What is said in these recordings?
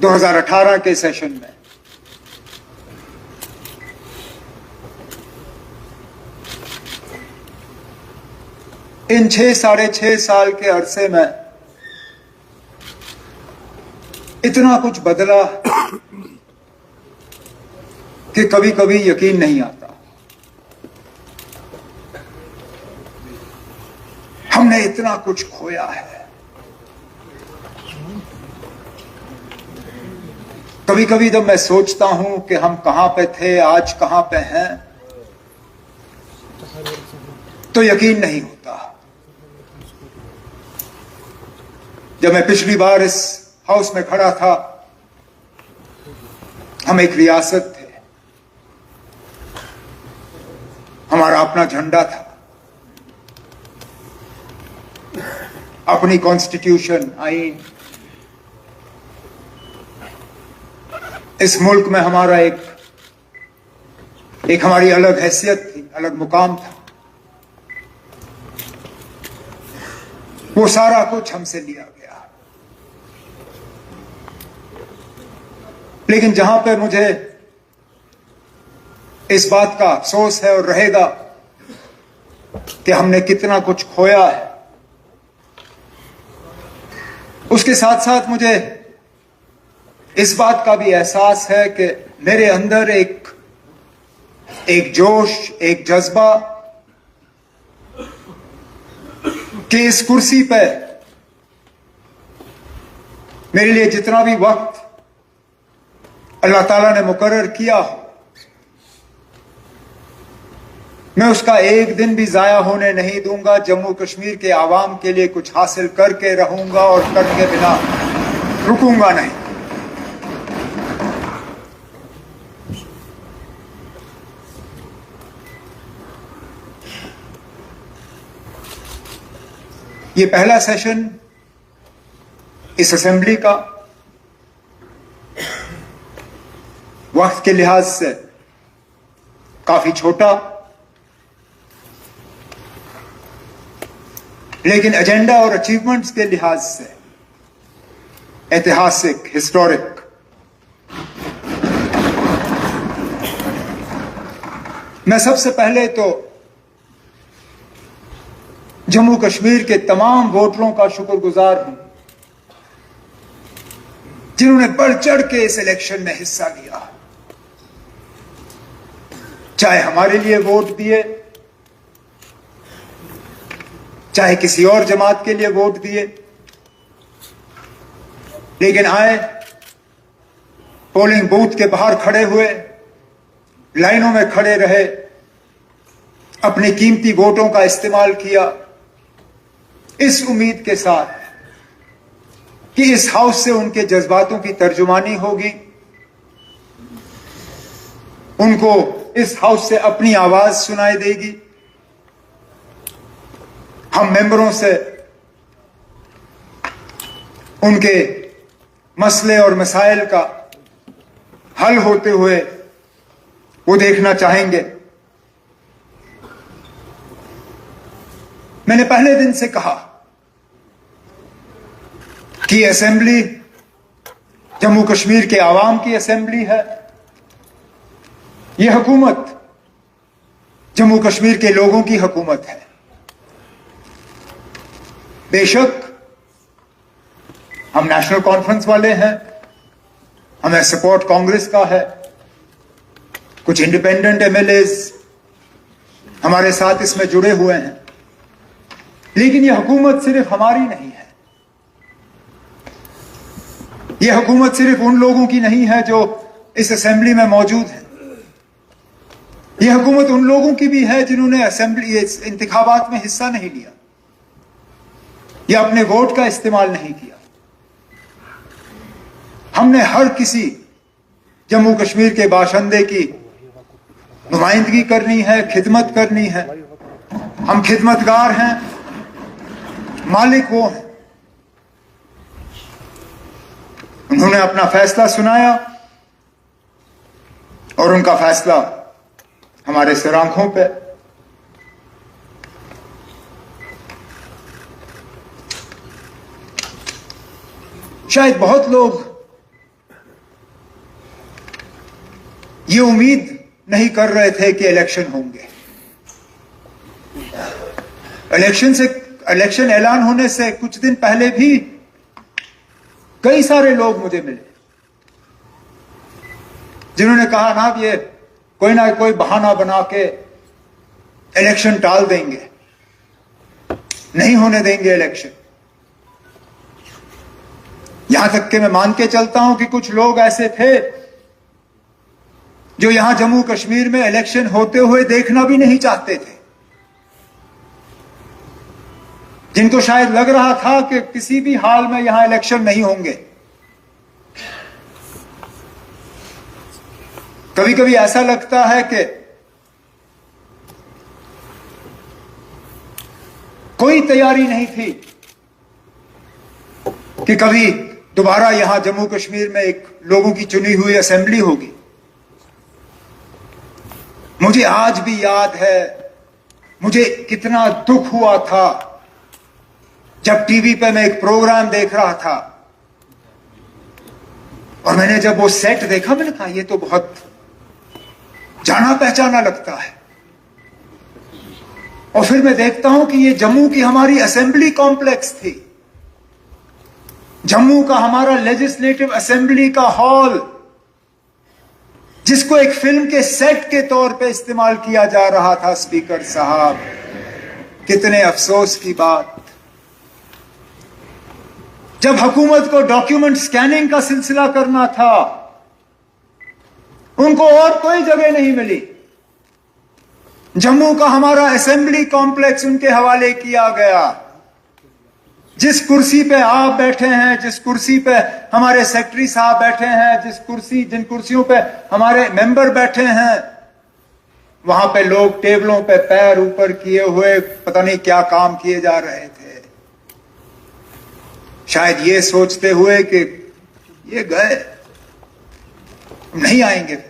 2018 के सेशन में इन 6-6.5 साल के अरसे में इतना कुछ बदला कि कभी कभी यकीन नहीं आता। हमने इतना कुछ खोया है। कभी कभी जब मैं सोचता हूं कि हम कहां पे थे, आज कहां पे हैं, तो यकीन नहीं होता। जब मैं पिछली बार इस हाउस में खड़ा था, हम एक रियासत थे, हमारा अपना झंडा था, अपनी कॉन्स्टिट्यूशन, आईन। इस मुल्क में हमारा एक हमारी अलग हैसियत थी, अलग मुकाम था। वो सारा कुछ हमसे लिया गया। लेकिन जहां पे मुझे इस बात का अफसोस है और रहेगा कि हमने कितना कुछ खोया है, उसके साथ साथ मुझे इस बात का भी एहसास है कि मेरे अंदर एक जोश, एक जज्बा कि इस कुर्सी पे मेरे लिए जितना भी वक्त अल्लाह ताला ने मुकर्रर किया हो, मैं उसका एक दिन भी जाया होने नहीं दूंगा। जम्मू कश्मीर के आवाम के लिए कुछ हासिल करके रहूंगा और करके बिना रुकूंगा नहीं। ये पहला सेशन इस असेंबली का वक्त के लिहाज से काफी छोटा, लेकिन एजेंडा और अचीवमेंट्स के लिहाज से ऐतिहासिक, हिस्टोरिक। मैं सबसे पहले तो जम्मू कश्मीर के तमाम वोटरों का शुक्रगुजार हूं जिन्होंने बढ़ चढ़ के इस इलेक्शन में हिस्सा लिया, चाहे हमारे लिए वोट दिए, चाहे किसी और जमात के लिए वोट दिए, लेकिन आए, पोलिंग बूथ के बाहर खड़े हुए, लाइनों में खड़े रहे, अपने कीमती वोटों का इस्तेमाल किया, इस उम्मीद के साथ कि इस हाउस से उनके जज्बातों की तर्जुमानी होगी, उनको इस हाउस से अपनी आवाज सुनाई देगी, हम मेंबरों से उनके मसले और मसाइल का हल होते हुए वो देखना चाहेंगे। मैंने पहले दिन से कहा कि असेंबली जम्मू कश्मीर के आवाम की असेंबली है, यह हुकूमत जम्मू कश्मीर के लोगों की हुकूमत है। बेशक हम नेशनल कॉन्फ्रेंस वाले हैं, हमें सपोर्ट कांग्रेस का है, कुछ इंडिपेंडेंट एमएलएज हमारे साथ इसमें जुड़े हुए हैं, लेकिन यह हुकूमत सिर्फ हमारी नहीं है। यह हुकूमत सिर्फ उन लोगों की नहीं है जो इस असेंबली में मौजूद हैं। यह हुकूमत उन लोगों की भी है जिन्होंने असेंबली इंतखाबात में हिस्सा नहीं लिया या अपने वोट का इस्तेमाल नहीं किया। हमने हर किसी जम्मू कश्मीर के बाशिंदे की नुमाइंदगी करनी है, खिदमत करनी है। हम खिदमतगार हैं, मालिक वो हैं। उन्होंने अपना फैसला सुनाया और उनका फैसला हमारे सिर आंखों पे। शायद बहुत लोग ये उम्मीद नहीं कर रहे थे कि इलेक्शन होंगे। इलेक्शन ऐलान होने से कुछ दिन पहले भी कई सारे लोग मुझे मिले जिन्होंने कहा ना ये कोई ना कोई बहाना बना के इलेक्शन टाल देंगे, नहीं होने देंगे इलेक्शन। यहां तक कि मैं मान के चलता हूं कि कुछ लोग ऐसे थे जो यहां जम्मू कश्मीर में इलेक्शन होते हुए देखना भी नहीं चाहते थे, जिनको शायद लग रहा था कि किसी भी हाल में यहां इलेक्शन नहीं होंगे। कभी कभी ऐसा लगता है कि कोई तैयारी नहीं थी कि कभी दोबारा यहां जम्मू कश्मीर में एक लोगों की चुनी हुई असेंबली होगी। मुझे आज भी याद है मुझे कितना दुख हुआ था जब टीवी पे मैं एक प्रोग्राम देख रहा था और मैंने जब वो सेट देखा, मैंने कहा ये तो बहुत जाना पहचाना लगता है। और फिर मैं देखता हूं कि ये जम्मू की हमारी असेंबली कॉम्प्लेक्स थी, जम्मू का हमारा लेजिस्लेटिव असेंबली का हॉल, जिसको एक फिल्म के सेट के तौर पे इस्तेमाल किया जा रहा था। स्पीकर साहब, कितने अफसोस की बात, जब हुकूमत को डॉक्यूमेंट स्कैनिंग का सिलसिला करना था, उनको और कोई जगह नहीं मिली। जम्मू का हमारा असेंबली कॉम्प्लेक्स उनके हवाले किया गया। जिस कुर्सी पे आप बैठे हैं, जिस कुर्सी पे हमारे सेक्रेटरी साहब बैठे हैं, जिन कुर्सियों पे हमारे मेंबर बैठे हैं, वहां पे लोग टेबलों पे पैर ऊपर किए हुए पता नहीं क्या काम किए जा रहे थे, शायद ये सोचते हुए कि ये गए, नहीं आएंगे फिर।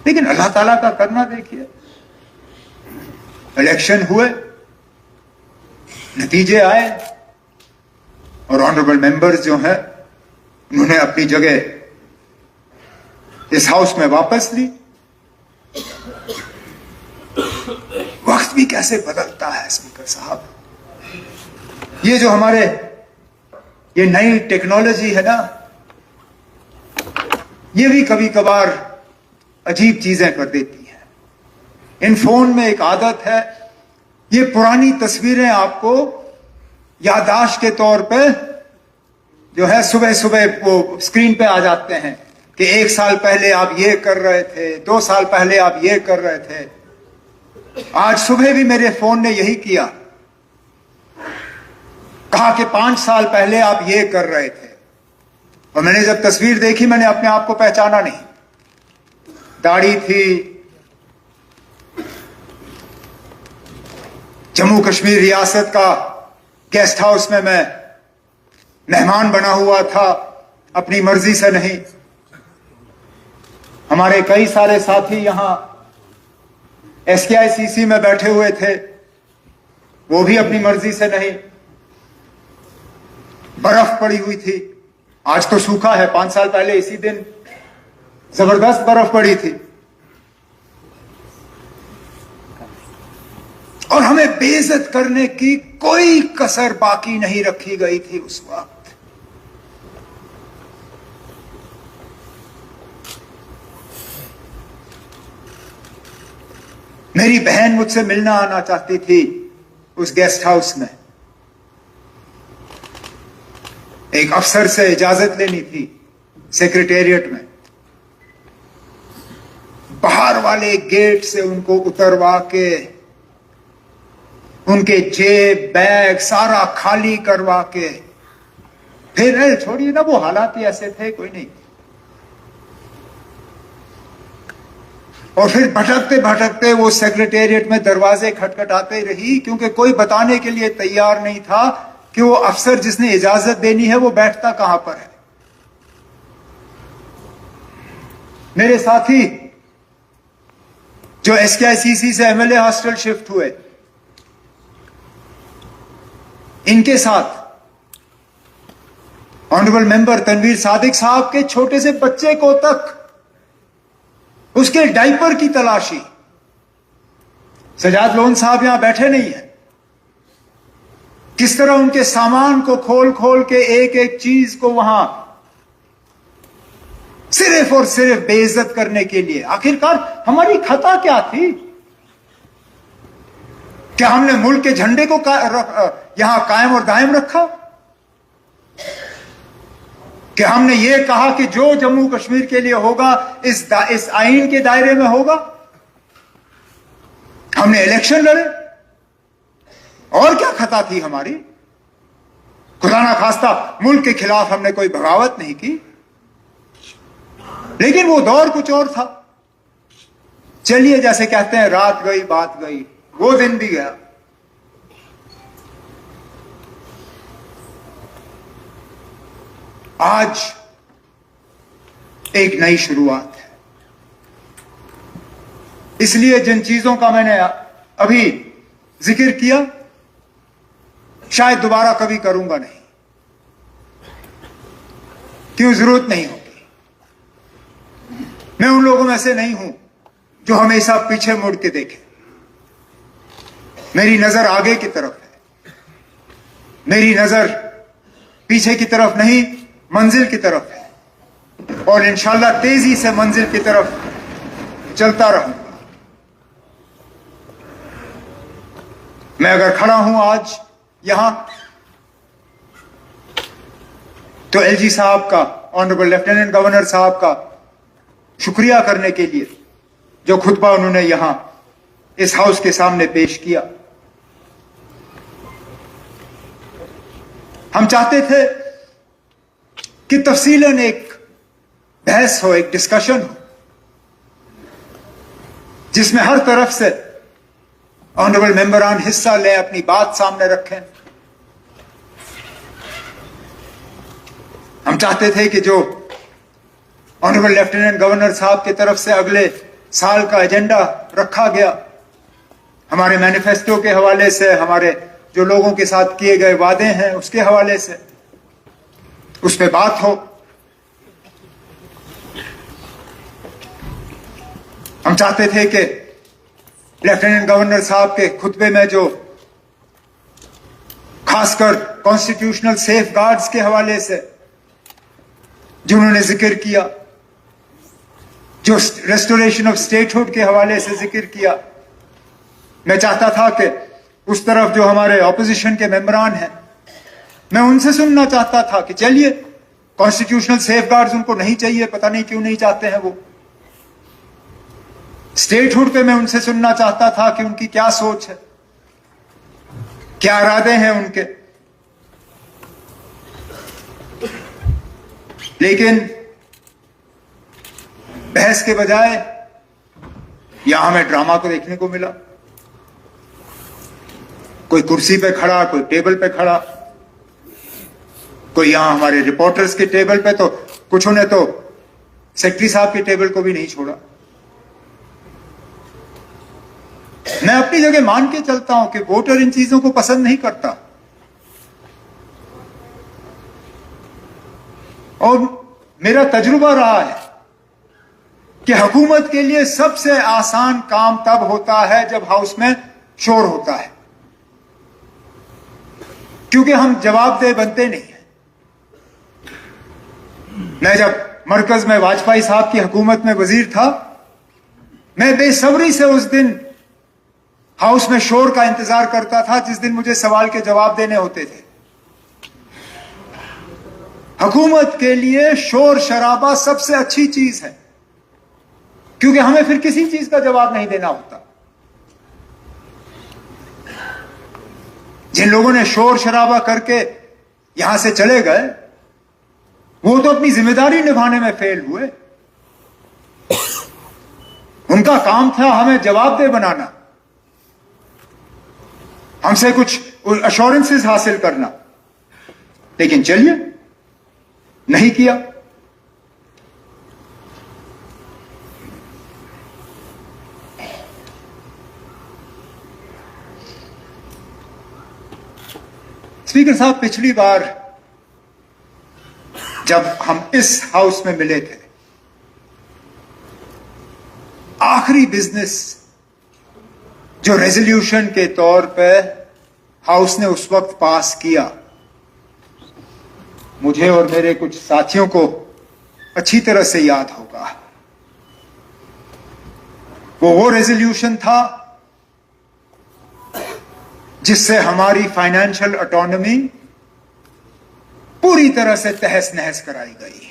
लेकिन अल्लाह ताला का करना देखिए, इलेक्शन हुए, नतीजे आए और ऑनरेबल मेंबर्स जो हैं उन्होंने अपनी जगह इस हाउस में वापस ली। वक्त भी कैसे बदलता है स्पीकर साहब। ये जो हमारे ये नई टेक्नोलॉजी है ना, ये भी कभी कभार अजीब चीजें कर देती है। इन फोन में एक आदत है, ये पुरानी तस्वीरें आपको याददाश्त के तौर पे जो है सुबह सुबह वो स्क्रीन पे आ जाते हैं कि 1 साल पहले आप ये कर रहे थे, 2 साल पहले आप ये कर रहे थे। आज सुबह भी मेरे फोन ने यही किया, कहा कि 5 साल पहले आप ये कर रहे थे। और मैंने जब तस्वीर देखी, मैंने अपने आप को पहचाना नहीं। दाढ़ी थी, जम्मू कश्मीर रियासत का गेस्ट हाउस में मैं मेहमान बना हुआ था, अपनी मर्जी से नहीं। हमारे कई सारे साथी यहां SKICC में बैठे हुए थे, वो भी अपनी मर्जी से नहीं। बर्फ पड़ी हुई थी, आज तो सूखा है, 5 साल पहले इसी दिन जबरदस्त बर्फ पड़ी थी। और हमें बेइज्जत करने की कोई कसर बाकी नहीं रखी गई थी उस वक्त। मेरी बहन मुझसे मिलना आना चाहती थी उस गेस्ट हाउस में, एक अफसर से इजाजत लेनी थी सेक्रेटेरिएट में। बाहर वाले गेट से उनको उतरवा के उनके जेब बैग सारा खाली करवा के फिर छोड़िए ना, वो हालात ही ऐसे थे, कोई नहीं। और फिर भटकते भटकते वो सेक्रेटेरिएट में दरवाजे खटखटाते रही, क्योंकि कोई बताने के लिए तैयार नहीं था कि वो अफसर जिसने इजाजत देनी है वो बैठता कहां पर है। मेरे साथी जो SKICC से MLA हॉस्टल शिफ्ट हुए, इनके साथ ऑनरेबल मेंबर तनवीर सादिक साहब के छोटे से बच्चे को तक उसके डायपर की तलाशी। सजाद लोन साहब यहां बैठे नहीं हैं। किस तरह उनके सामान को खोल खोल के एक एक चीज को वहां सिर्फ और सिर्फ बेइज्जत करने के लिए। आखिरकार हमारी खता क्या थी? क्या हमने मुल्क के झंडे को यहां कायम और दायम रखा? क्या हमने यह कहा कि जो जम्मू कश्मीर के लिए होगा इस आईन के दायरे में होगा? हमने इलेक्शन लड़े। और क्या खता थी हमारी? खुदा ना खास्ता मुल्क के खिलाफ हमने कोई बगावत नहीं की, लेकिन वो दौर कुछ और था। चलिए, जैसे कहते हैं, रात गई बात गई, वो दिन भी गया। आज एक नई शुरुआत है। इसलिए जिन चीजों का मैंने अभी जिक्र किया, शायद दोबारा कभी करूंगा नहीं। क्यों? जरूरत नहीं होगी। मैं उन लोगों में से नहीं हूं जो हमेशा पीछे मुड़ के देखे। मेरी नजर आगे की तरफ है। मेरी नजर पीछे की तरफ नहीं, मंजिल की तरफ है। और इंशाल्लाह तेजी से मंजिल की तरफ चलता रहूंगा। मैं अगर खड़ा हूं आज यहां, तो एलजी साहब का, ऑनरेबल लेफ्टिनेंट गवर्नर साहब का शुक्रिया करने के लिए, जो खुतबा उन्होंने यहां इस हाउस के सामने पेश किया। हम चाहते थे कि तफसीलन एक बहस हो, एक डिस्कशन हो, जिसमें हर तरफ से ऑनरेबल मेंबरान हिस्सा लें, अपनी बात सामने रखें। हम चाहते थे कि जो ऑनरेबल लेफ्टिनेंट गवर्नर साहब की तरफ से अगले साल का एजेंडा रखा गया, हमारे मैनिफेस्टो के हवाले से, हमारे जो लोगों के साथ किए गए वादे हैं उसके हवाले से, उस पर बात हो। हम चाहते थे कि लेफ्टिनेंट गवर्नर साहब के खुतबे में जो खासकर कॉन्स्टिट्यूशनल सेफ गार्ड्स के हवाले से जिन्होंने जिक्र किया, जो रेस्टोरेशन ऑफ स्टेटहुड के हवाले से जिक्र किया, मैं चाहता था कि उस तरफ जो हमारे ऑपोजिशन के मेंबरान हैं, मैं उनसे सुनना चाहता था कि चलिए, कॉन्स्टिट्यूशनल सेफ गार्ड्स उनको नहीं चाहिए, पता नहीं क्यों नहीं चाहते हैं वो। स्टेटहुड पे मैं उनसे सुनना चाहता था कि उनकी क्या सोच है, क्या इरादे हैं उनके। लेकिन बहस के बजाय यहां हमें ड्रामा को देखने को मिला। कोई कुर्सी पे खड़ा, कोई टेबल पे खड़ा, कोई यहां हमारे रिपोर्टर्स के टेबल पे, तो कुछों ने तो सेक्रेटरी साहब के टेबल को भी नहीं छोड़ा। मैं अपनी जगह मान के चलता हूं कि वोटर इन चीजों को पसंद नहीं करता, और मेरा तजुर्बा रहा है कि हुकूमत के लिए सबसे आसान काम तब होता है जब हाउस में शोर होता है, क्योंकि हम जवाबदेह बनते नहीं हैं। मैं जब मरकज में वाजपेयी साहब की हुकूमत में वजीर था, मैं बेसब्री से उस दिन हाउस में शोर का इंतजार करता था जिस दिन मुझे सवाल के जवाब देने होते थे। हुकूमत के लिए शोर शराबा सबसे अच्छी चीज है, क्योंकि हमें फिर किसी चीज का जवाब नहीं देना होता। जिन लोगों ने शोर शराबा करके यहां से चले गए, वो तो अपनी जिम्मेदारी निभाने में फेल हुए। उनका काम था हमें जवाबदेह बनाना, हमसे कुछ अश्योरेंसेस हासिल करना, लेकिन चलिए, नहीं किया। स्पीकर साहब, पिछली बार जब हम इस हाउस में मिले थे, आखिरी बिजनेस जो रेजोल्यूशन के तौर पे हाउस ने उस वक्त पास किया, मुझे और मेरे कुछ साथियों को अच्छी तरह से याद होगा। वो रेजोल्यूशन था जिससे हमारी फाइनेंशियल ऑटोनॉमी पूरी तरह से तहस नहस कराई गई।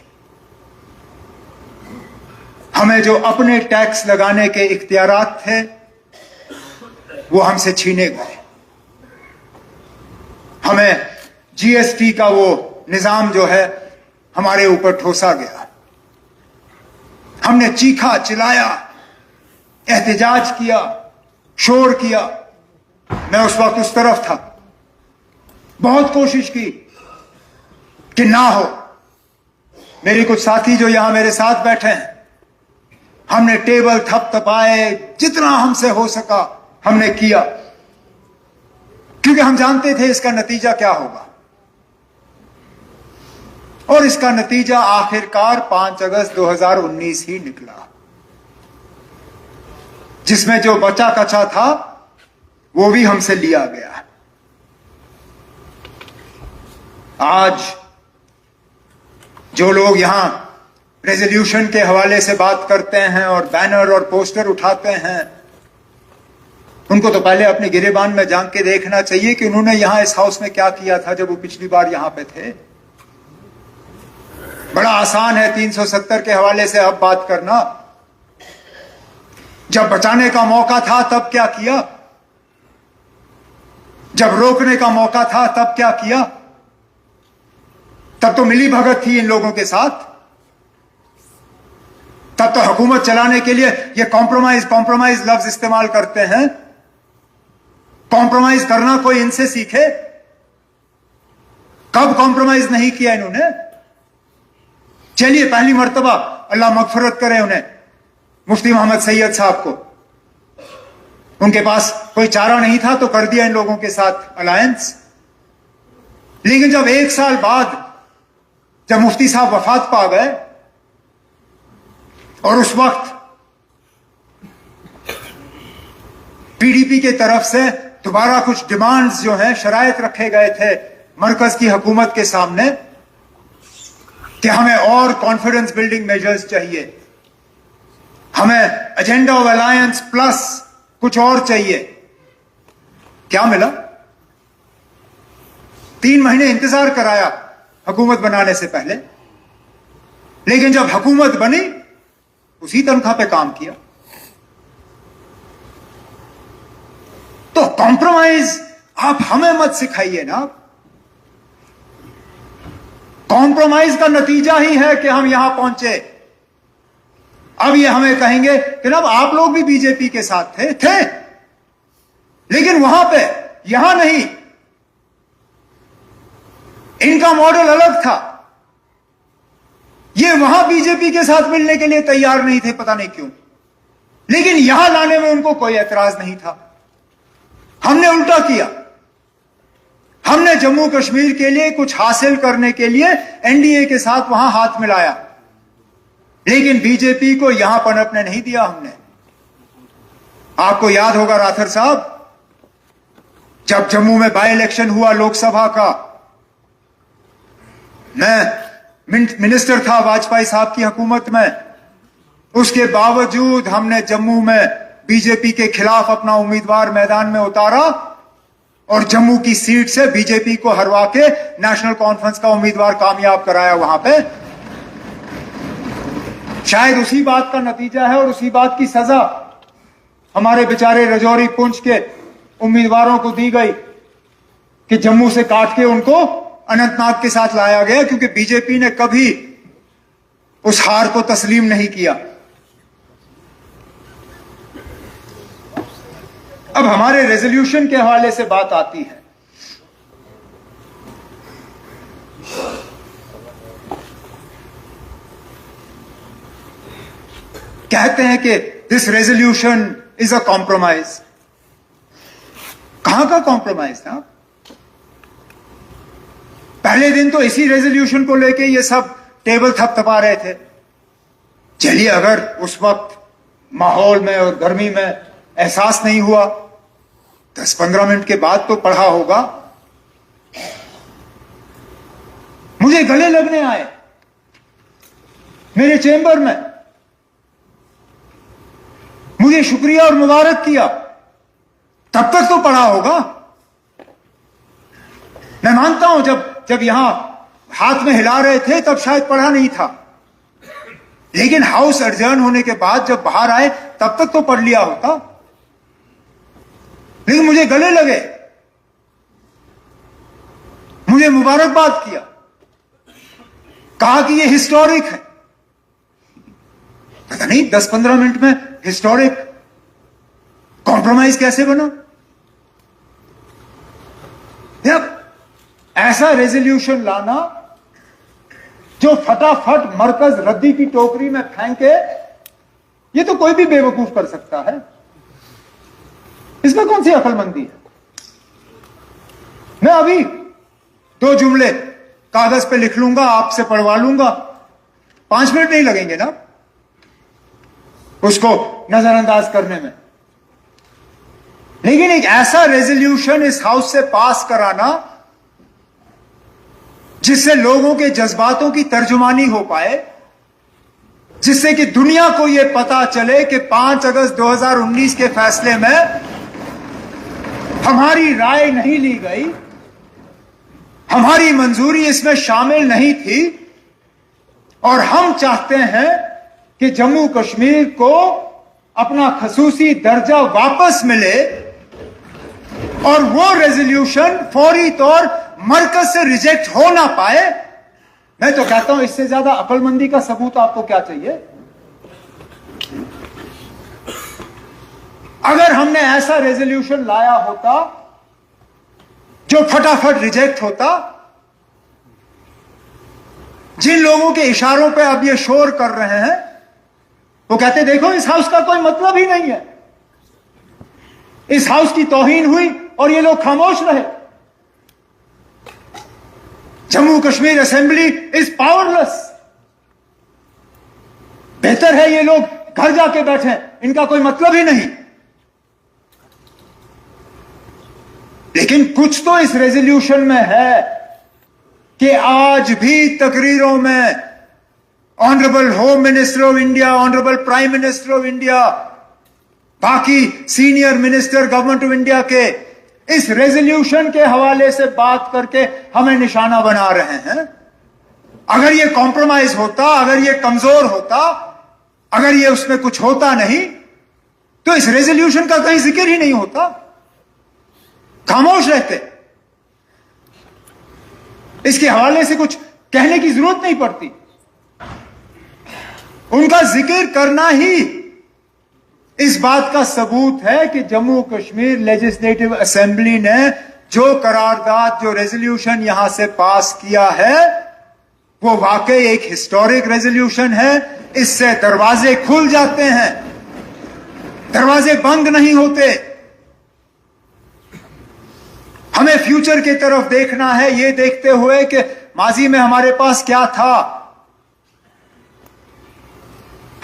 हमें जो अपने टैक्स लगाने के इख्तियारात थे वो हमसे छीने गए। हमें जीएसटी का वो निजाम जो है हमारे ऊपर ठोसा गया। हमने चीखा चिल्लाया, एहतजाज किया, शोर किया। मैं उस वक्त उस तरफ था, बहुत कोशिश की कि ना हो। मेरे कुछ साथी जो यहां मेरे साथ बैठे हैं, हमने टेबल थपथपाए, जितना हमसे हो सका हमने किया, क्योंकि हम जानते थे इसका नतीजा क्या होगा। और इसका नतीजा आखिरकार 5 अगस्त 2019 ही निकला, जिसमें जो बचा कचा था वो भी हमसे लिया गया। आज जो लोग यहां रेजोल्यूशन के हवाले से बात करते हैं और बैनर और पोस्टर उठाते हैं, उनको तो पहले अपने गिरेबान में झांक के देखना चाहिए कि उन्होंने यहां इस हाउस में क्या किया था जब वो पिछली बार यहां पे थे। बड़ा आसान है 370 के हवाले से अब बात करना। जब बचाने का मौका था तब क्या किया, जब रोकने का मौका था तब क्या किया। तब तो मिली भगत थी इन लोगों के साथ। तब तो हुकूमत चलाने के लिए ये कॉम्प्रोमाइज लफ्ज इस्तेमाल करते हैं। कॉम्प्रोमाइज करना कोई इनसे सीखे। कब कॉम्प्रोमाइज नहीं किया इन्होंने। चलिए पहली मर्तबा अल्लाह मगफरत करे उन्हें, मुफ्ती मोहम्मद सैयद साहब को, उनके पास कोई चारा नहीं था तो कर दिया इन लोगों के साथ अलायंस। लेकिन जब 1 साल बाद जब मुफ्ती साहब वफात पा गए और उस वक्त पीडीपी के तरफ से दोबारा कुछ डिमांड्स जो हैं, शराइत रखे गए थे मरकज की हुकूमत के सामने कि हमें और कॉन्फिडेंस बिल्डिंग मेजर्स चाहिए, हमें एजेंडा ऑफ अलायंस प्लस कुछ और चाहिए। क्या मिला? 3 महीने इंतजार कराया हुकूमत बनाने से पहले, लेकिन जब हुकूमत बनी उसी तनख्वाह पे काम किया। तो कॉम्प्रोमाइज आप हमें मत सिखाइए ना। कॉम्प्रोमाइज का नतीजा ही है कि हम यहां पहुंचे। अब ये हमें कहेंगे कि ना आप लोग भी बीजेपी के साथ थे, लेकिन वहां पे, यहां नहीं। इनका मॉडल अलग था। ये वहां बीजेपी के साथ मिलने के लिए तैयार नहीं थे, पता नहीं क्यों, लेकिन यहां लाने में उनको कोई एतराज नहीं था। हमने उल्टा किया। हमने जम्मू कश्मीर के लिए कुछ हासिल करने के लिए एनडीए के साथ वहां हाथ मिलाया, लेकिन बीजेपी को यहां पनपने नहीं दिया हमने। आपको याद होगा राठौर साहब, जब जम्मू में बाय इलेक्शन हुआ लोकसभा का, मैं मिनिस्टर था वाजपेयी साहब की हुकूमत में, उसके बावजूद हमने जम्मू में बीजेपी के खिलाफ अपना उम्मीदवार मैदान में उतारा और जम्मू की सीट से बीजेपी को हरवा के नेशनल कॉन्फ्रेंस का उम्मीदवार कामयाब कराया वहां पे। शायद उसी बात का नतीजा है और उसी बात की सजा हमारे बेचारे रजौरी पुंछ के उम्मीदवारों को दी गई कि जम्मू से काट के उनको अनंतनाग के साथ लाया गया, क्योंकि बीजेपी ने कभी उस हार को तस्लीम नहीं किया। अब हमारे रेजोल्यूशन के हवाले से बात आती है। कहते हैं कि this resolution is a compromise. कहां का कॉम्प्रोमाइज था? पहले दिन तो इसी रेजोल्यूशन को लेके ये सब टेबल थपथपा रहे थे। चलिए, अगर उस वक्त माहौल में और गर्मी में एहसास नहीं हुआ। 10-15 मिनट के बाद तो पढ़ा होगा। मुझे गले लगने आए मेरे चेंबर में, मुझे शुक्रिया और मुबारक किया। तब तक तो पढ़ा होगा। मैं मानता हूं जब यहां हाथ में हिला रहे थे तब शायद पढ़ा नहीं था, लेकिन हाउस एडजर्न होने के बाद जब बाहर आए तब तक तो पढ़ लिया होता। लेकिन मुझे गले लगे, मुझे मुबारकबाद किया, कहा कि ये हिस्टोरिक है। पता नहीं 10-15 मिनट में हिस्टोरिक कॉम्प्रोमाइज कैसे बना। जब ऐसा रेजोल्यूशन लाना जो फटाफट मरकज रद्दी की टोकरी में फेंके, ये तो कोई भी बेवकूफ कर सकता है। इसमें कौन सी अकलमंदी है। मैं अभी 2 जुमले कागज पे लिख लूंगा, आपसे पढ़वा लूंगा, 5 मिनट नहीं लगेंगे ना उसको नजरअंदाज करने में। लेकिन एक ऐसा रेजोल्यूशन इस हाउस से पास कराना जिससे लोगों के जज्बातों की तर्जुमानी हो पाए, जिससे कि दुनिया को यह पता चले कि 5 अगस्त 2019 के फैसले में हमारी राय नहीं ली गई, हमारी मंजूरी इसमें शामिल नहीं थी, और हम चाहते हैं कि जम्मू कश्मीर को अपना खसूसी दर्जा वापस मिले, और वो रेजोल्यूशन फौरी तौर मरकज से रिजेक्ट हो ना पाए। मैं तो कहता हूं इससे ज्यादा अकलमंदी का सबूत आपको क्या चाहिए। अगर हमने ऐसा रेजोल्यूशन लाया होता जो फटाफट रिजेक्ट होता, जिन लोगों के इशारों पे अब ये शोर कर रहे हैं वो कहते देखो इस हाउस का कोई मतलब ही नहीं है, इस हाउस की तौहीन हुई और ये लोग खामोश रहे। Jammu Kashmir assembly is powerless. बेहतर है ये लोग घर जाके बैठे, इनका कोई मतलब ही नहीं। लेकिन कुछ तो इस रेजोल्यूशन में है कि आज भी तकरीरों में honourable home minister of India, honourable prime minister of India, बाकी senior minister government of India के इस रेजोल्यूशन के हवाले से बात करके हमें निशाना बना रहे हैं। अगर ये कॉम्प्रोमाइज होता, अगर ये कमजोर होता, अगर ये उसमें कुछ होता नहीं, तो इस रेजोल्यूशन का कहीं जिक्र ही नहीं होता, खामोश रहते, इसके हवाले से कुछ कहने की जरूरत नहीं पड़ती। उनका जिक्र करना ही इस बात का सबूत है कि जम्मू कश्मीर लेजिस्लेटिव असेंबली ने जो करारदाद, जो रेजोल्यूशन यहां से पास किया है वो वाकई एक हिस्टोरिक रेजोल्यूशन है। इससे दरवाजे खुल जाते हैं, दरवाजे बंद नहीं होते। हमें फ्यूचर की तरफ देखना है, ये देखते हुए कि माजी में हमारे पास क्या था।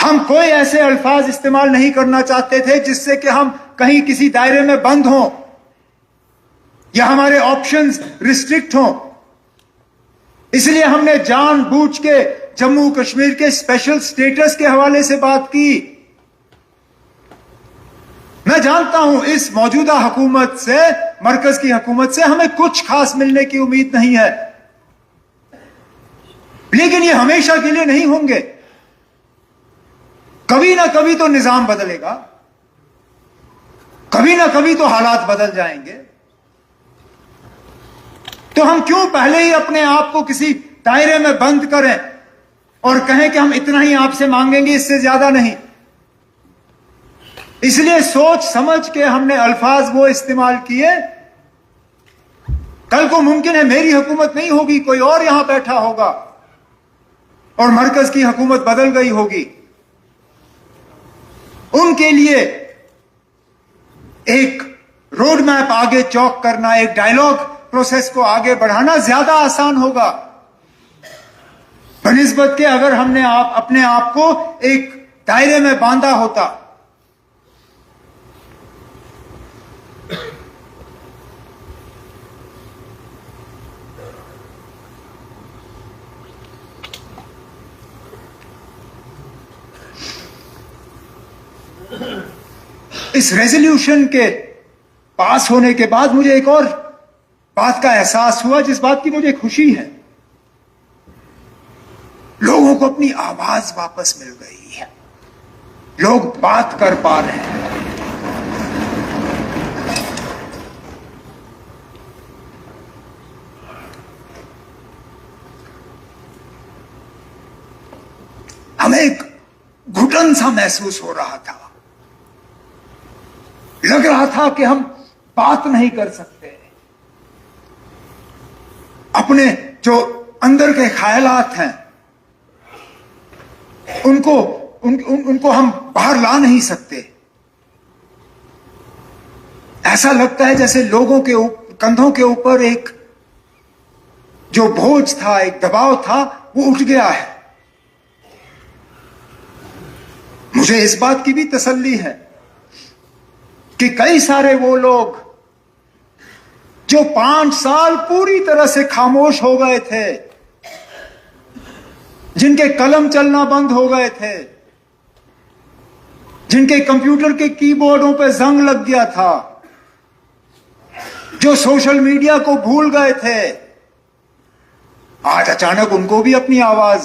हम कोई ऐसे अल्फाज इस्तेमाल नहीं करना चाहते थे जिससे कि हम कहीं किसी दायरे में बंद हों या हमारे ऑप्शंस रिस्ट्रिक्ट हों। इसलिए हमने जानबूझ के जम्मू कश्मीर के स्पेशल स्टेटस के हवाले से बात की। मैं जानता हूं इस मौजूदा हुकूमत से, मरकज की हुकूमत से हमें कुछ खास मिलने की उम्मीद नहीं है, लेकिन ये हमेशा के लिए नहीं होंगे। कभी ना कभी तो निजाम बदलेगा, कभी ना कभी तो हालात बदल जाएंगे। तो हम क्यों पहले ही अपने आप को किसी दायरे में बंद करें और कहें कि हम इतना ही आपसे मांगेंगे, इससे ज्यादा नहीं। इसलिए सोच समझ के हमने अल्फाज वो इस्तेमाल किए। कल को मुमकिन है मेरी हुकूमत नहीं होगी, कोई और यहां बैठा होगा और मरकज की हुकूमत बदल गई होगी। उनके लिए एक रोड मैप आगे चौक करना, एक डायलॉग प्रोसेस को आगे बढ़ाना ज्यादा आसान होगा बनिस्बत के अगर हमने अपने आप को एक दायरे में बांधा होता। इस रेजोल्यूशन के पास होने के बाद मुझे एक और बात का एहसास हुआ, जिस बात की मुझे खुशी है। लोगों को अपनी आवाज वापस मिल गई है, लोग बात कर पा रहे हैं। हमें एक घुटन सा महसूस हो रहा था, लग रहा था कि हम बात नहीं कर सकते, अपने जो अंदर के ख्यालात हैं उनको हम बाहर ला नहीं सकते। ऐसा लगता है जैसे लोगों के कंधों के ऊपर एक जो बोझ था, एक दबाव था, वो उठ गया है। मुझे इस बात की भी तसल्ली है कि कई सारे वो लोग जो 5 साल पूरी तरह से खामोश हो गए थे, जिनके कलम चलना बंद हो गए थे, जिनके कंप्यूटर के कीबोर्डों पे जंग लग गया था, जो सोशल मीडिया को भूल गए थे, आज अचानक उनको भी अपनी आवाज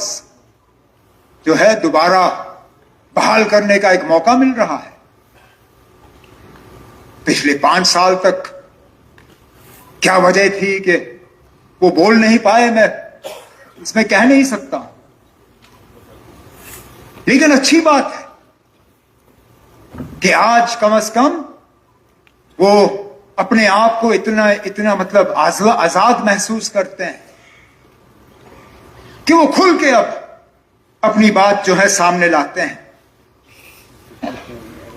जो है दोबारा बहाल करने का एक मौका मिल रहा है। पिछले 5 साल तक क्या वजह थी कि वो बोल नहीं पाए, मैं इसमें कह नहीं सकता, लेकिन अच्छी बात है कि आज कम से कम वो अपने आप को इतना मतलब आजाद महसूस करते हैं कि वो खुल के अब अपनी बात जो है सामने लाते हैं।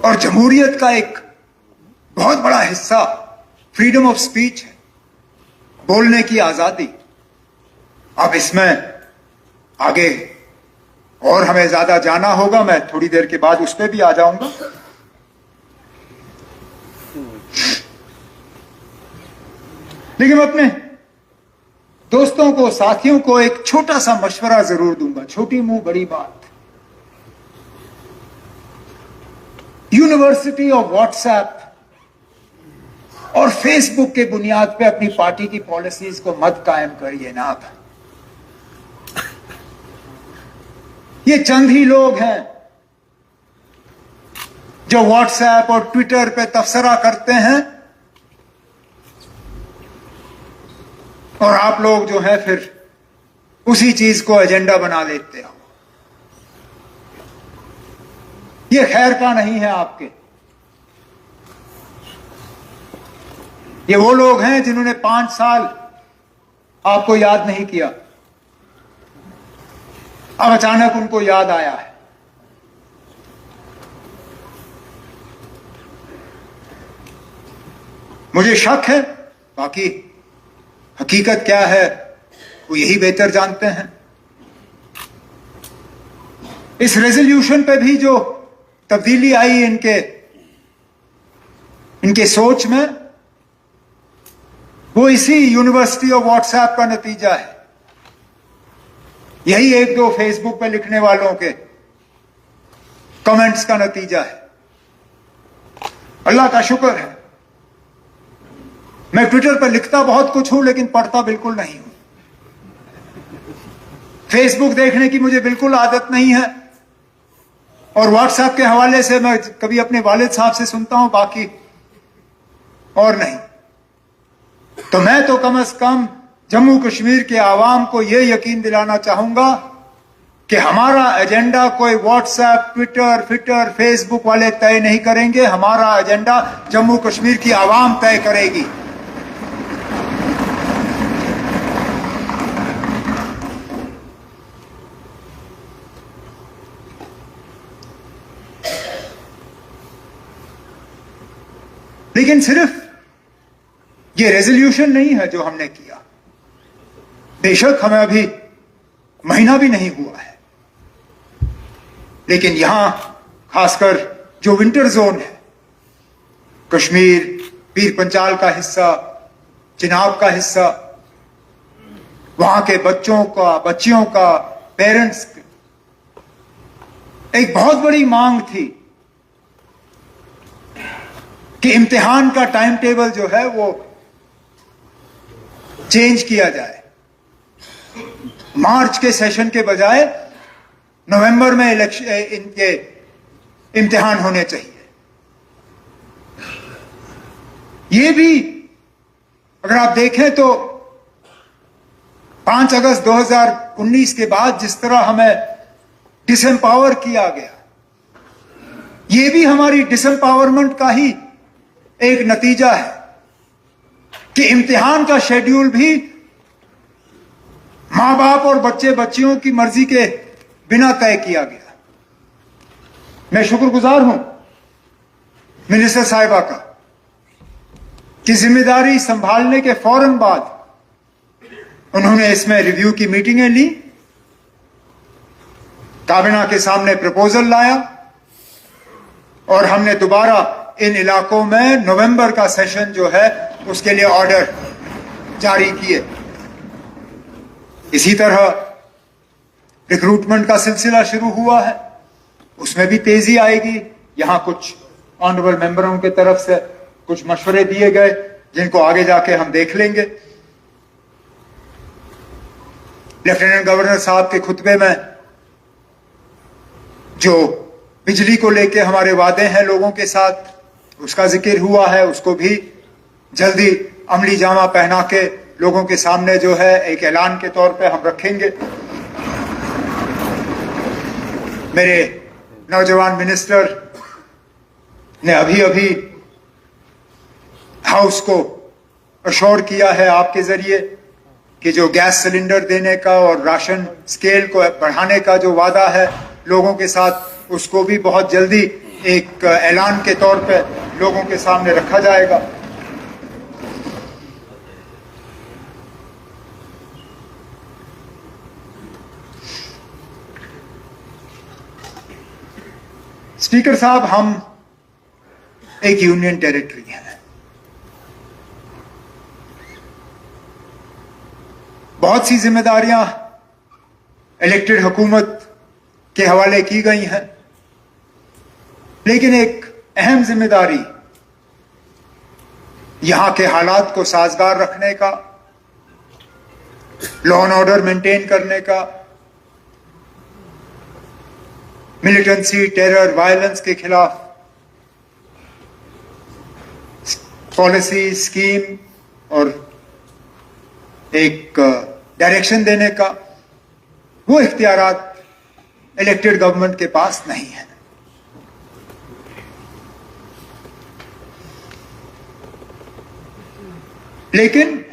और जमहूरियत का एक बहुत बड़ा हिस्सा फ्रीडम ऑफ स्पीच है, बोलने की आजादी। अब इसमें आगे और हमें ज्यादा जाना होगा, मैं थोड़ी देर के बाद उस पर भी आ जाऊंगा। लेकिन मैं अपने दोस्तों को, साथियों को एक छोटा सा मशवरा जरूर दूंगा, छोटी मुंह बड़ी बात। यूनिवर्सिटी ऑफ व्हाट्सएप और फेसबुक के बुनियाद पे अपनी पार्टी की पॉलिसीज को मत कायम करिए ना। अब ये चंद ही लोग हैं जो व्हाट्सएप और ट्विटर पे तबसरा करते हैं, और आप लोग जो है फिर उसी चीज को एजेंडा बना लेते हो। ये खैर का नहीं है आपके। ये वो लोग हैं जिन्होंने 5 साल आपको याद नहीं किया, अब अचानक उनको याद आया है। मुझे शक है, बाकी हकीकत क्या है वो यही बेहतर जानते हैं। इस रेजोल्यूशन पे भी जो तब्दीली आई इनके सोच में, वो इसी यूनिवर्सिटी ऑफ व्हाट्सएप का नतीजा है। यही 1-2 फेसबुक पे लिखने वालों के कमेंट्स का नतीजा है। अल्लाह का शुक्र है, मैं ट्विटर पर लिखता बहुत कुछ हूं लेकिन पढ़ता बिल्कुल नहीं हूं। फेसबुक देखने की मुझे बिल्कुल आदत नहीं है, और व्हाट्सएप के हवाले से मैं कभी अपने वालिद साहब से सुनता हूं, बाकी और नहीं। तो मैं तो कम से कम जम्मू कश्मीर के आवाम को यह यकीन दिलाना चाहूंगा कि हमारा एजेंडा कोई व्हाट्सएप, ट्विटर, फेसबुक वाले तय नहीं करेंगे। हमारा एजेंडा जम्मू कश्मीर की आवाम तय करेगी। लेकिन सिर्फ ये रेजोल्यूशन नहीं है जो हमने किया। बेशक हमें अभी महीना भी नहीं हुआ है, लेकिन यहां खासकर जो विंटर जोन है, कश्मीर, पीर पंचाल का हिस्सा, चिनाब का हिस्सा, वहां के बच्चों का, बच्चियों का, पेरेंट्स की एक बहुत बड़ी मांग थी कि इम्तिहान का टाइम टेबल जो है वो चेंज किया जाए। मार्च के सेशन के बजाय नवंबर में इनके इम्तिहान होने चाहिए। ये भी अगर आप देखें तो 5 अगस्त 2019 के बाद जिस तरह हमें डिसएम्पावर किया गया, ये भी हमारी डिसएम्पावरमेंट का ही एक नतीजा है कि इम्तिहान का शेड्यूल भी मां बाप और बच्चे बच्चियों की मर्जी के बिना तय किया गया। मैं शुक्रगुजार हूं मिनिस्टर साहिबा का कि जिम्मेदारी संभालने के फौरन बाद उन्होंने इसमें रिव्यू की मीटिंगें ली, काबिना के सामने प्रपोजल लाया और हमने दोबारा इन इलाकों में नवंबर का सेशन जो है उसके लिए ऑर्डर जारी किए। इसी तरह रिक्रूटमेंट का सिलसिला शुरू हुआ है, उसमें भी तेजी आएगी। यहां कुछ ऑनरेबल मेंबरों की तरफ से कुछ मशवरे दिए गए जिनको आगे जाके हम देख लेंगे। लेफ्टिनेंट गवर्नर साहब के खुतबे में जो बिजली को लेके हमारे वादे हैं लोगों के साथ, उसका जिक्र हुआ है। उसको भी जल्दी अमली जामा पहना के लोगों के सामने जो है एक ऐलान के तौर पे हम रखेंगे। मेरे नौजवान मिनिस्टर ने अभी अभी हाउस को अश्योर किया है आपके जरिए कि जो गैस सिलेंडर देने का और राशन स्केल को बढ़ाने का जो वादा है लोगों के साथ, उसको भी बहुत जल्दी एक ऐलान के तौर पे लोगों के सामने रखा जाएगा। स्पीकर साहब, हम एक यूनियन टेरिटरी है। बहुत सी जिम्मेदारियां इलेक्टेड हुकूमत के हवाले की गई हैं, लेकिन एक अहम जिम्मेदारी यहां के हालात को साजगार रखने का, लॉ एंड ऑर्डर मेंटेन करने का, मिलिटेंसी, टेरर, वायलेंस के खिलाफ पॉलिसी, स्कीम और एक डायरेक्शन देने का, वो इख्तियारात इलेक्टेड गवर्नमेंट के पास नहीं है। लेकिन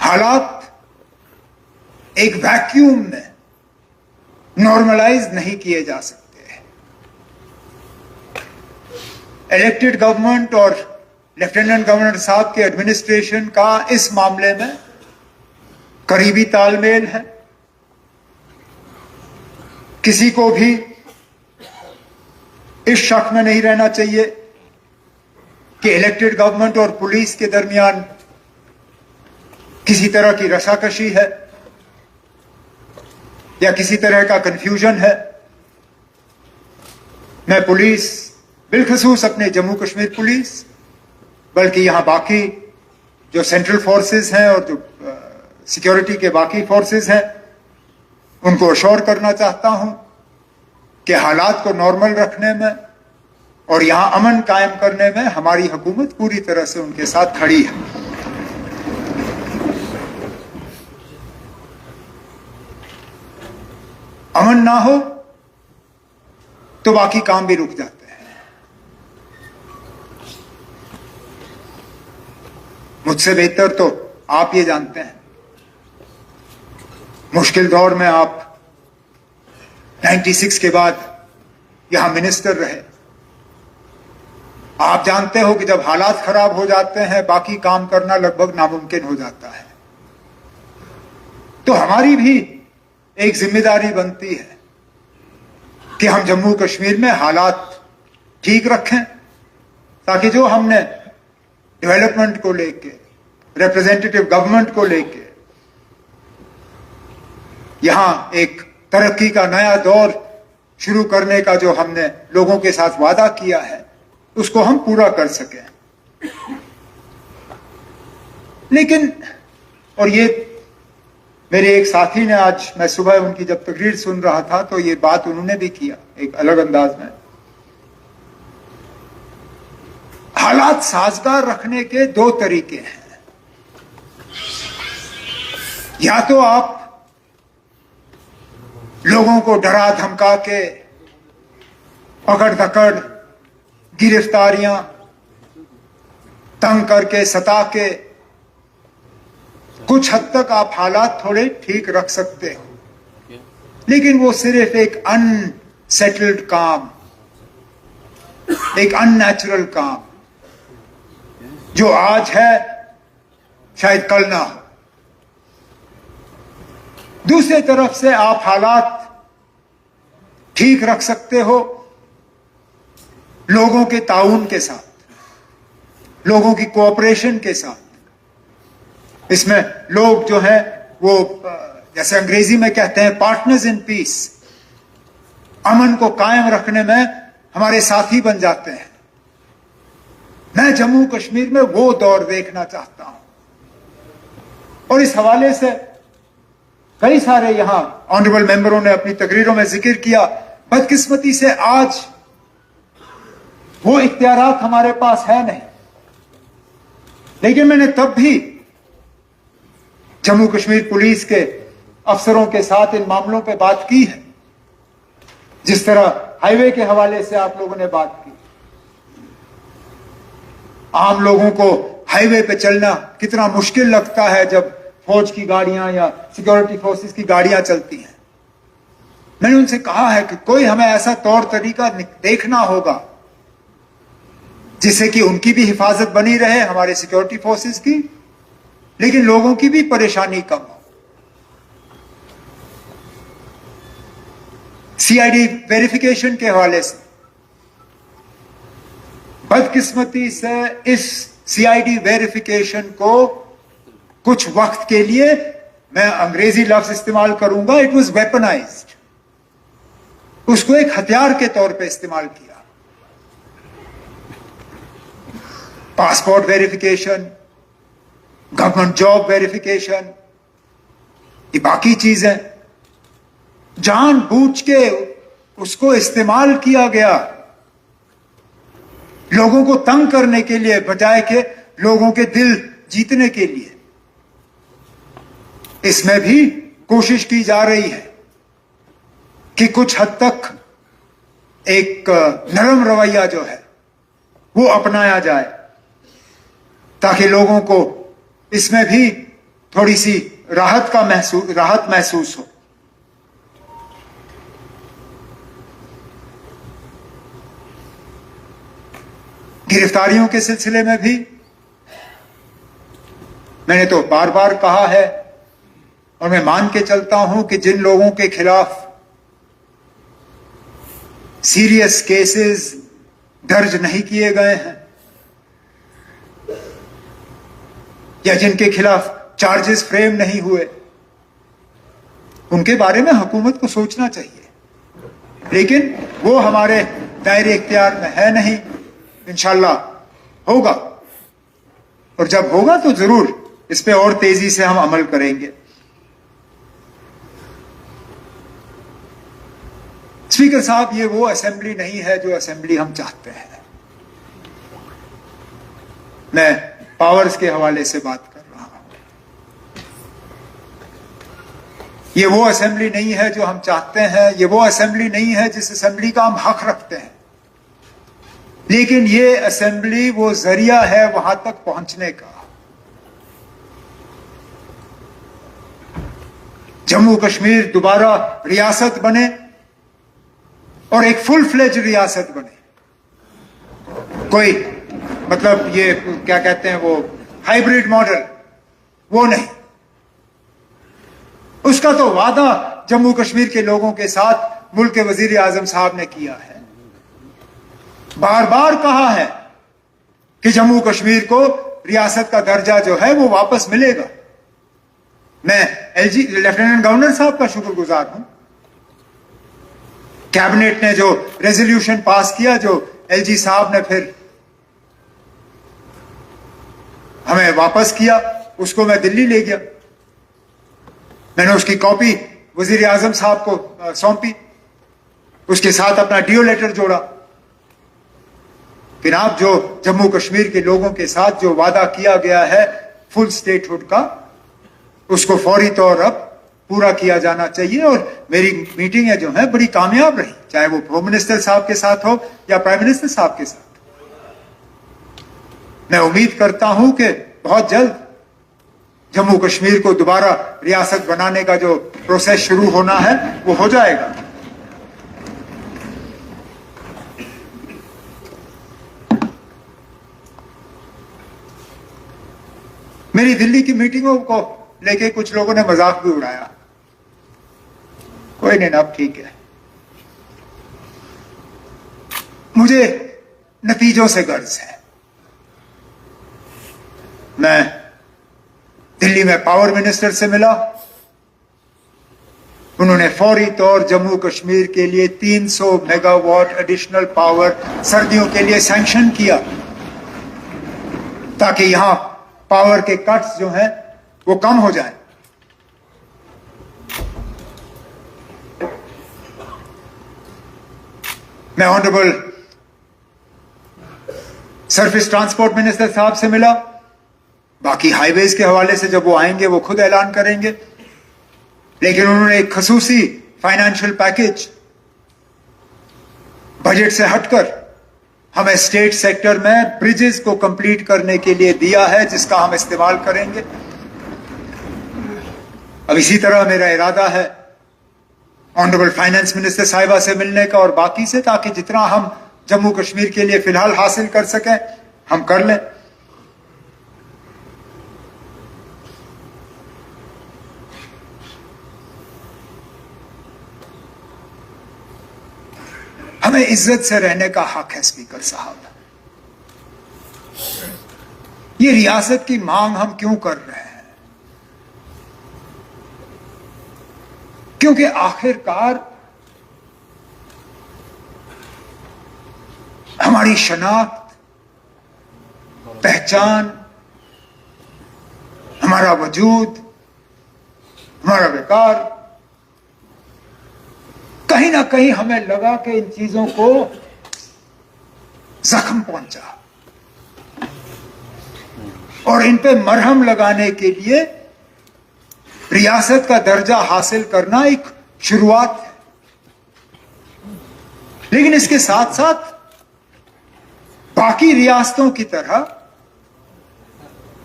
हालात एक वैक्यूम में नॉर्मलाइज नहीं किए जा सकते। इलेक्टेड गवर्नमेंट और लेफ्टिनेंट गवर्नर साहब के एडमिनिस्ट्रेशन का इस मामले में करीबी तालमेल है। किसी को भी इस शक में नहीं रहना चाहिए कि इलेक्टेड गवर्नमेंट और पुलिस के दरमियान किसी तरह की रसाकशी है या किसी तरह का कंफ्यूजन है। मैं पुलिस, बिलखसूस अपने जम्मू कश्मीर पुलिस, बल्कि यहां बाकी जो सेंट्रल फोर्सेस हैं और जो सिक्योरिटी के बाकी फोर्सेस हैं, उनको अश्योर करना चाहता हूं कि हालात को नॉर्मल रखने में और यहां अमन कायम करने में हमारी हुकूमत पूरी तरह से उनके साथ खड़ी है। अमन ना हो तो बाकी काम भी रुक जाते हैं। मुझसे बेहतर तो आप ये जानते हैं, मुश्किल दौर में आप 96 के बाद यहां मिनिस्टर रहे। आप जानते हो कि जब हालात खराब हो जाते हैं बाकी काम करना लगभग नामुमकिन हो जाता है। तो हमारी भी एक जिम्मेदारी बनती है कि हम जम्मू कश्मीर में हालात ठीक रखें, ताकि जो हमने डेवलपमेंट को लेके, रिप्रेजेंटेटिव गवर्नमेंट को लेके यहां एक तरक्की का नया दौर शुरू करने का जो हमने लोगों के साथ वादा किया है उसको हम पूरा कर सकें। लेकिन और ये मेरे एक साथी ने, आज मैं सुबह उनकी जब तकरीर सुन रहा था तो ये बात उन्होंने भी किया एक अलग अंदाज में। हालात साजगार रखने के दो तरीके हैं। या तो आप लोगों को डरा धमका के, पकड़ धकड़, गिरफ्तारियां, तंग करके, सता के कुछ हद तक आप हालात थोड़े ठीक रख सकते हो, लेकिन वो सिर्फ एक अनसेटल्ड काम, एक अननेचुरल काम जो आज है शायद कल ना हो। दूसरी तरफ से आप हालात ठीक रख सकते हो लोगों के ताउन के साथ, लोगों की कोऑपरेशन के साथ। इसमें लोग जो है वो जैसे अंग्रेजी में कहते हैं पार्टनर्स इन पीस, अमन को कायम रखने में हमारे साथी बन जाते हैं। मैं जम्मू कश्मीर में वो दौर देखना चाहता हूं और इस हवाले से कई सारे यहां ऑनरेबल मेंबरों ने अपनी तकरीरों में जिक्र किया। बदकिस्मती से आज वो इख्तियारात हमारे पास है नहीं, लेकिन मैंने तब भी जम्मू कश्मीर पुलिस के अफसरों के साथ इन मामलों पे बात की है। जिस तरह हाईवे के हवाले से आप लोगों ने बात की, आम लोगों को हाईवे पे चलना कितना मुश्किल लगता है जब फौज की गाड़ियां या सिक्योरिटी फोर्सेस की गाड़ियां चलती हैं। मैंने उनसे कहा है कि कोई हमें ऐसा तौर तरीका देखना होगा जिससे कि उनकी भी हिफाजत बनी रहे, हमारे सिक्योरिटी फोर्सेस की, लेकिन लोगों की भी परेशानी कम हो। सीआईडी वेरिफिकेशन के हवाले से बदकिस्मती से इस सीआईडी वेरिफिकेशन को कुछ वक्त के लिए, मैं अंग्रेजी लफ्ज इस्तेमाल करूंगा, इट वाज वेपनाइज्ड, उसको एक हथियार के तौर पे इस्तेमाल किया। Passport verification, government job verification, ये बाकी चीजें जानबूझ के उसको इस्तेमाल किया गया लोगों को तंग करने के लिए, बजाय के लोगों के दिल जीतने के लिए। इसमें भी कोशिश की जा रही है कि कुछ हद तक एक नरम रवैया जो है वो अपनाया जाए, ताकि लोगों को इसमें भी थोड़ी सी राहत महसूस हो। गिरफ्तारियों के सिलसिले में भी मैंने तो बार बार कहा है और मैं मान के चलता हूं कि जिन लोगों के खिलाफ सीरियस केसेस दर्ज नहीं किए गए हैं या जिनके खिलाफ चार्जेस फ्रेम नहीं हुए, उनके बारे में हुकूमत को सोचना चाहिए, लेकिन वो हमारे दायरे इख्तियार में है नहीं। इंशाल्लाह होगा, और जब होगा तो जरूर इस पे और तेजी से हम अमल करेंगे। स्पीकर साहब, ये वो असेंबली नहीं है जो असेंबली हम चाहते हैं। मैं पावर्स के हवाले से बात कर रहा हूं। ये वो असेंबली नहीं है जो हम चाहते हैं, ये वो असेंबली नहीं है जिस असेंबली का हम हक रखते हैं, लेकिन ये असेंबली वो जरिया है वहां तक पहुंचने का। जम्मू कश्मीर दोबारा रियासत बने और एक फुल फ्लेज रियासत बने, कोई मतलब ये क्या कहते हैं वो हाइब्रिड मॉडल, वो नहीं। उसका तो वादा जम्मू कश्मीर के लोगों के साथ मुल्क के वजीर आजम साहब ने किया है, बार बार कहा है कि जम्मू कश्मीर को रियासत का दर्जा जो है वो वापस मिलेगा। मैं लेफ्टिनेंट गवर्नर साहब का शुक्रगुजार हूं कैबिनेट ने जो रेजोल्यूशन पास किया, जो एलजी साहब ने फिर हमें वापस किया, उसको मैं दिल्ली ले गया। मैंने उसकी कॉपी वजीर आजम साहब को सौंपी, उसके साथ अपना डीओ लेटर जोड़ा। फिर आप जो जम्मू कश्मीर के लोगों के साथ जो वादा किया गया है फुल स्टेटहुड का, उसको फौरी तौर अब पूरा किया जाना चाहिए। और मेरी मीटिंगें जो हैं बड़ी कामयाब रही, चाहे वो होम मिनिस्टर साहब के साथ हो या प्राइम मिनिस्टर साहब के साथ। मैं उम्मीद करता हूं कि बहुत जल्द जम्मू कश्मीर को दोबारा रियासत बनाने का जो प्रोसेस शुरू होना है वो हो जाएगा। मेरी दिल्ली की मीटिंगों को लेके कुछ लोगों ने मजाक भी उड़ाया। कोई नहीं ना, अब ठीक है। मुझे नतीजों से गर्ज है। मैं दिल्ली में पावर मिनिस्टर से मिला, उन्होंने फौरी तौर जम्मू कश्मीर के लिए 300 मेगावाट एडिशनल पावर सर्दियों के लिए सैंक्शन किया, ताकि यहां पावर के कट्स जो हैं वो कम हो जाएं। मैं ऑनरेबल सरफेस ट्रांसपोर्ट मिनिस्टर साहब से मिला। बाकी हाईवेज के हवाले से जब वो आएंगे वो खुद ऐलान करेंगे, लेकिन उन्होंने एक खसूसी फाइनेंशियल पैकेज बजट से हटकर हमें स्टेट सेक्टर में ब्रिजेस को कंप्लीट करने के लिए दिया है, जिसका हम इस्तेमाल करेंगे। अब इसी तरह मेरा इरादा है ऑनरेबल फाइनेंस मिनिस्टर साहिबा से मिलने का और बाकी से, ताकि जितना हम जम्मू कश्मीर के लिए फिलहाल हासिल कर सकें हम कर लें। हमें इज्जत से रहने का हक है स्पीकर साहब। ये रियासत की मांग हम क्यों कर रहे हैं? क्योंकि आखिरकार हमारी शनाख्त, पहचान, हमारा वजूद, हमारा विकार, कहीं ना कहीं हमें लगा कि इन चीजों को जख्म पहुंचा, और इन पे मरहम लगाने के लिए रियासत का दर्जा हासिल करना एक शुरुआत है। लेकिन इसके साथ साथ बाकी रियासतों की तरह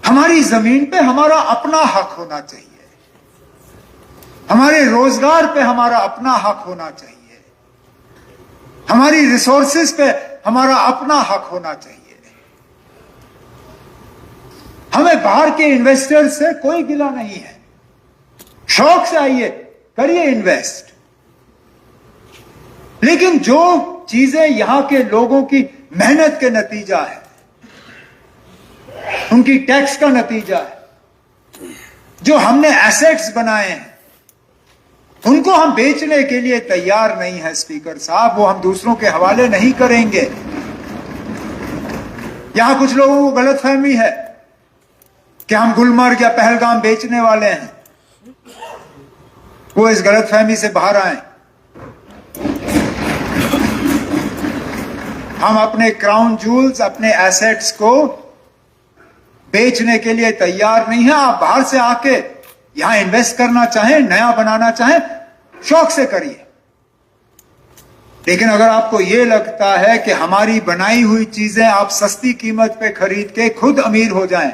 हमारी जमीन पे हमारा अपना हक होना चाहिए, हमारे रोजगार पे हमारा अपना हक होना चाहिए, हमारी रिसोर्सेज पे हमारा अपना हक होना चाहिए। हमें बाहर के इन्वेस्टर्स से कोई गिला नहीं है, शौक से आइए, करिए इन्वेस्ट। लेकिन जो चीजें यहां के लोगों की मेहनत के नतीजा है, उनकी टैक्स का नतीजा है, जो हमने एसेट्स बनाए हैं, उनको हम बेचने के लिए तैयार नहीं है स्पीकर साहब। वो हम दूसरों के हवाले नहीं करेंगे। यहां कुछ लोगों को गलतफहमी है कि हम गुलमर्ग या पहलगाम बेचने वाले हैं। वो इस गलतफहमी से बाहर आए। हम अपने क्राउन जूल्स, अपने एसेट्स को बेचने के लिए तैयार नहीं है। आप बाहर से आके यहां इन्वेस्ट करना चाहें, नया बनाना चाहें, शौक से करिए। लेकिन अगर आपको यह लगता है कि हमारी बनाई हुई चीजें आप सस्ती कीमत पे खरीद के खुद अमीर हो जाएं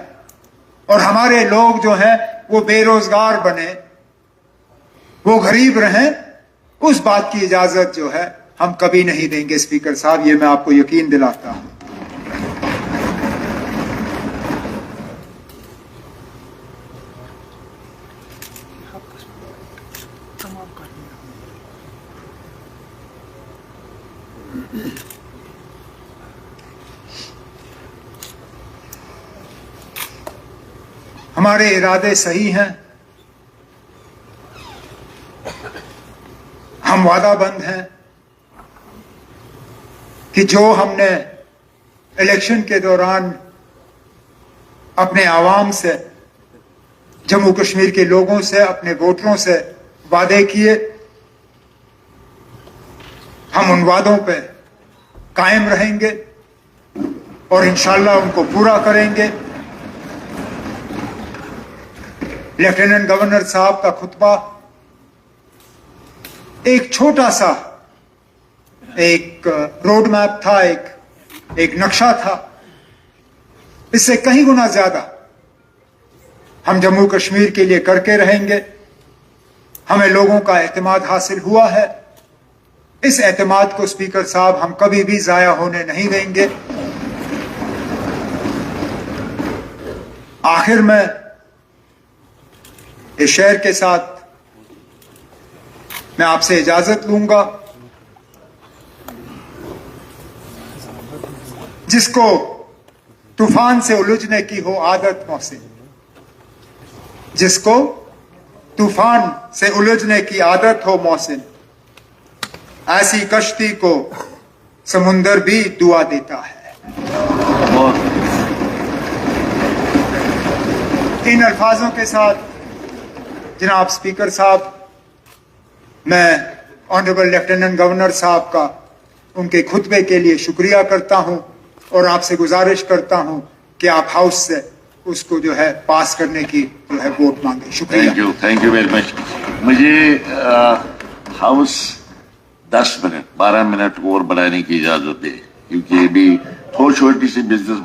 और हमारे लोग जो हैं वो बेरोजगार बने, वो गरीब रहें, उस बात की इजाजत जो है हम कभी नहीं देंगे स्पीकर साहब, ये मैं आपको यकीन दिलाता हूं। हमारे इरादे सही हैं, हम वादाबंद हैं, कि जो हमने इलेक्शन के दौरान अपने आवाम से, जम्मू कश्मीर के लोगों से, अपने वोटरों से वादे किए, हम उन वादों पे कायम रहेंगे और इंशाअल्लाह उनको पूरा करेंगे। लेफ्टिनेंट गवर्नर साहब का खुतबा एक छोटा सा एक रोड मैप था, एक नक्शा था। इससे कहीं गुना ज्यादा हम जम्मू कश्मीर के लिए करके रहेंगे। हमें लोगों का एतमाद हासिल हुआ है। इस एतमाद को स्पीकर साहब हम कभी भी जाया होने नहीं देंगे। आखिर में इस शेर के साथ मैं आपसे इजाजत लूंगा। जिसको तूफान से उलझने की हो आदत मोहसिन, जिसको तूफान से उलझने की आदत हो मोहसिन, ऐसी कश्ती को समुंदर भी दुआ देता है। इन अल्फाजों के साथ जनाब स्पीकर साहब, मैं ऑनरेबल लेफ्टिनेंट गवर्नर साहब का उनके खुतबे के लिए शुक्रिया करता हूं और आपसे गुजारिश करता हूं कि आप हाउस से उसको जो है पास करने की जो है वोट मांगे। शुक्रिया। Thank you very much. मुझे हाउस 10 मिनट 12 मिनट और बढ़ाने की इजाजत है, क्योंकि अभी थोड़ी छोटी सी बिजनेस